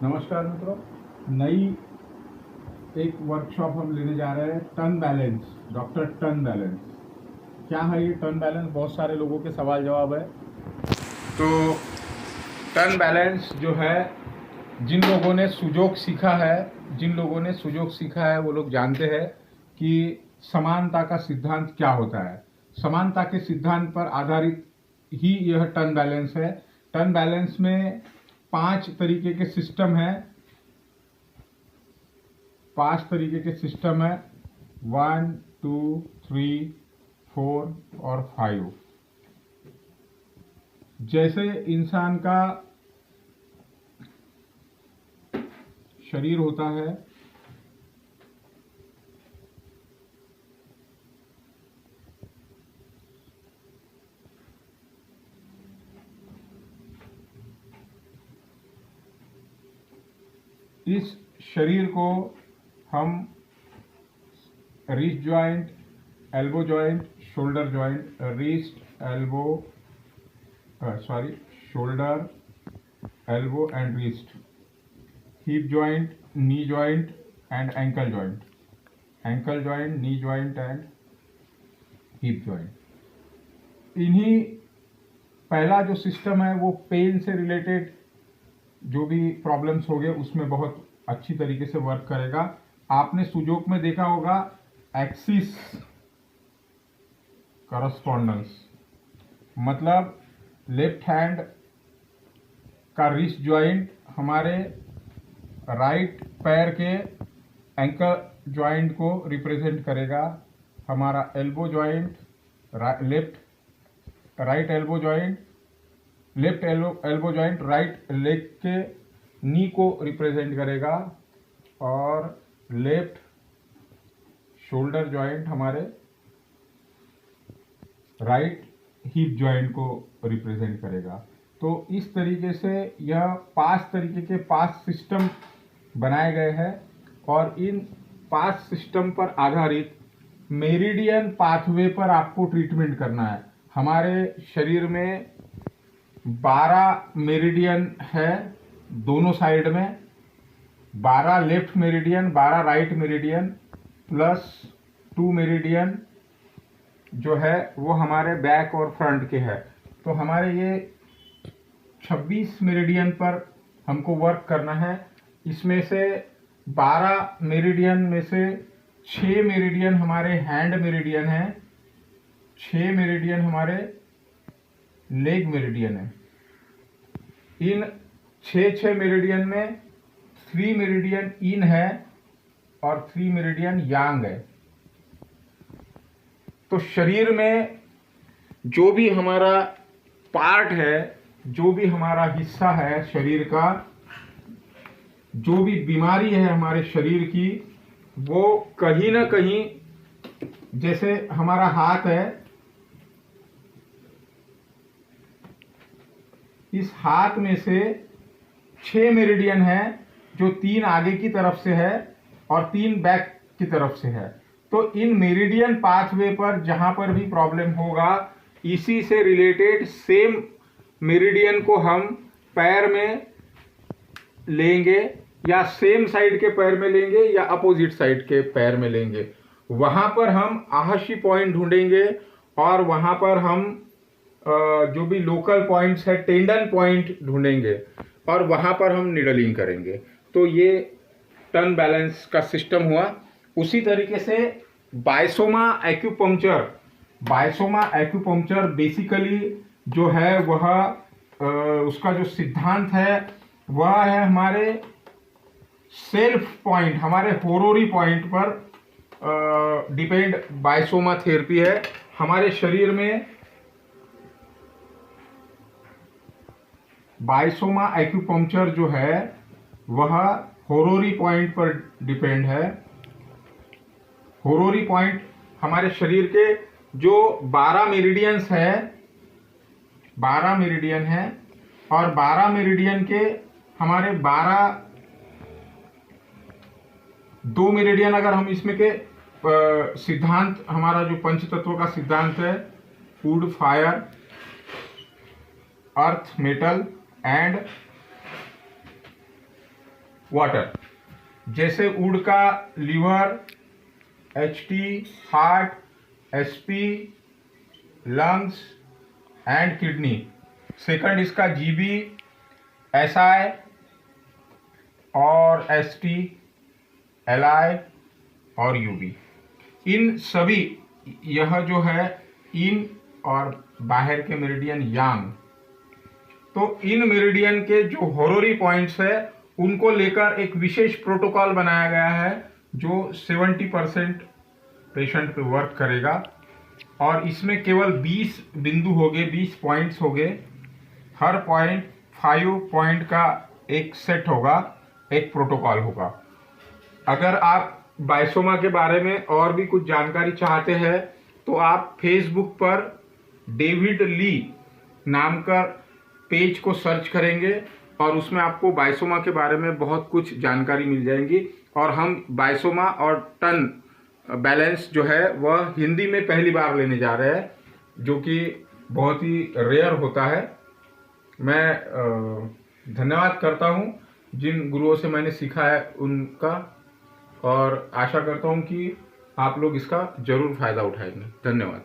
नमस्कार मित्रों, नई एक वर्कशॉप हम लेने जा रहे हैं। Turn balance, doctor turn balance क्या है? ये टर्न बैलेंस बहुत सारे लोगों के सवाल जवाब है। तो टर्न बैलेंस जो है, जिन लोगों ने सुजोग सीखा है वो लोग जानते हैं कि समानता का सिद्धांत क्या होता है। समानता के सिद्धांत पर आधारित ही यह टर्न बैलेंस है। टर्न बैलेंस में 5 तरीके के सिस्टम है। 5 तरीके के सिस्टम है, 1, 2, 3, 4 और 5। जैसे इंसान का शरीर होता है, इस शरीर को हम wrist joint, elbow joint, shoulder joint, shoulder, elbow and wrist, hip joint, knee joint and ankle joint, knee joint and hip joint. इन्हीं पहला जो सिस्टम है वो पेन से रिलेटेड जो भी प्रॉब्लम्स हो गए उसमें बहुत अच्छी तरीके से वर्क करेगा। आपने सुजोग में देखा होगा एक्सिस करस्पॉन्डेंस, मतलब लेफ्ट हैंड का रिस्ट जॉइंट हमारे राइट पैर के एंकल जॉइंट को रिप्रेजेंट करेगा। हमारा elbow joint, right elbow joint right leg के नी को रिप्रेजेंट करेगा, और लेफ्ट शोल्डर जॉइंट हमारे राइट हिप जॉइंट को रिप्रेजेंट करेगा। तो इस तरीके से यह 5 तरीके के 5 सिस्टम बनाए गए हैं, और इन 5 सिस्टम पर आधारित मेरिडियन पाथवे पर आपको ट्रीटमेंट करना है। हमारे शरीर में 12 मेरिडियन है दोनों साइड में, 12 left meridian, 12 right meridian plus 2 meridian जो है वो हमारे बैक और फ्रंट के है। तो हमारे ये 26 मेरिडियन पर हमको वर्क करना है। इसमें से 12 मेरिडियन में से 6 मेरिडियन हमारे हैंड मेरिडियन है, 6 मेरिडियन हमारे लेग मेरिडियन है। इन 6 मेरिडियन में 3 मेरिडियन इन है और 3 मेरिडियन यांग है। तो शरीर में जो भी हमारा पार्ट है, जो भी हमारा हिस्सा है शरीर का, जो भी बीमारी है हमारे शरीर की, वो कहीं ना कहीं, जैसे हमारा हाथ है, इस हाथ में से 6 मेरिडियन है, जो 3 आगे की तरफ से है और 3 बैक की तरफ से है। तो इन मेरिडियन पाथवे पर जहां पर भी प्रॉब्लम होगा, इसी से रिलेटेड सेम मेरिडियन को हम पैर में लेंगे, या सेम साइड के पैर में लेंगे या अपोजिट साइड के पैर में लेंगे। वहां पर हम आहाशी पॉइंट ढूंढेंगे, और वहां पर हम जो भी लोकल पॉइंट्स है, टेंडन पॉइंट ढूंढेंगे, और वहां पर हम निडलिंग करेंगे। तो ये टर्न बैलेंस का सिस्टम हुआ। उसी तरीके से बायसोमा एक्यूपंक्चर बेसिकली जो है वह उसका जो सिद्धांत है वह है हमारे सेल्फ पॉइंट, हमारे होरोरी पॉइंट पर डिपेंड बायसोमा थेरेपी है। हमारे शरीर में बायसोमा एक्यूपंक्चर जो है वह होरोरी पॉइंट पर डिपेंड है। होरोरी पॉइंट हमारे शरीर के जो 12 मेरिडियंस है, 12 मेरिडियन है, और 12 मेरिडियन के हमारे 2 मेरिडियन, अगर हम इसमें के सिद्धांत, हमारा जो पंचतत्व का सिद्धांत है, wood, fire, earth, metal and water, जैसे वुड का liver, HT, heart, SP, lungs and kidney. Second इसका GB, SI और ST, LI और UV। इन सभी, यह जो है इन और बाहर के मेरिडियन यांग, तो इन मेरिडियन के जो हॉरोरी पॉइंट्स है उनको लेकर एक विशेष प्रोटोकॉल बनाया गया है जो 70% पेशेंट पे वर्क करेगा। और इसमें केवल 20 बिंदु हो गए, 20 पॉइंट्स हो गए। हर पॉइंट 5 पॉइंट का एक सेट होगा, एक प्रोटोकॉल होगा। अगर आप बायसोमा के बारे में और भी कुछ जानकारी चाहते हैं तो आप फेसबुक पर डेविड ली नाम का पेज को सर्च करेंगे और उसमें आपको बायसोमा के बारे में बहुत कुछ जानकारी मिल जाएंगी। और हम बायसोमा और टन बैलेंस जो है वह हिंदी में पहली बार लेने जा रहे हैं, जो कि बहुत ही रेयर होता है। मैं धन्यवाद करता हूं जिन गुरुओं से मैंने सीखा है उनका, और आशा करता हूं कि आप लोग इसका जरूर फायदा उठाएंगे। धन्यवाद।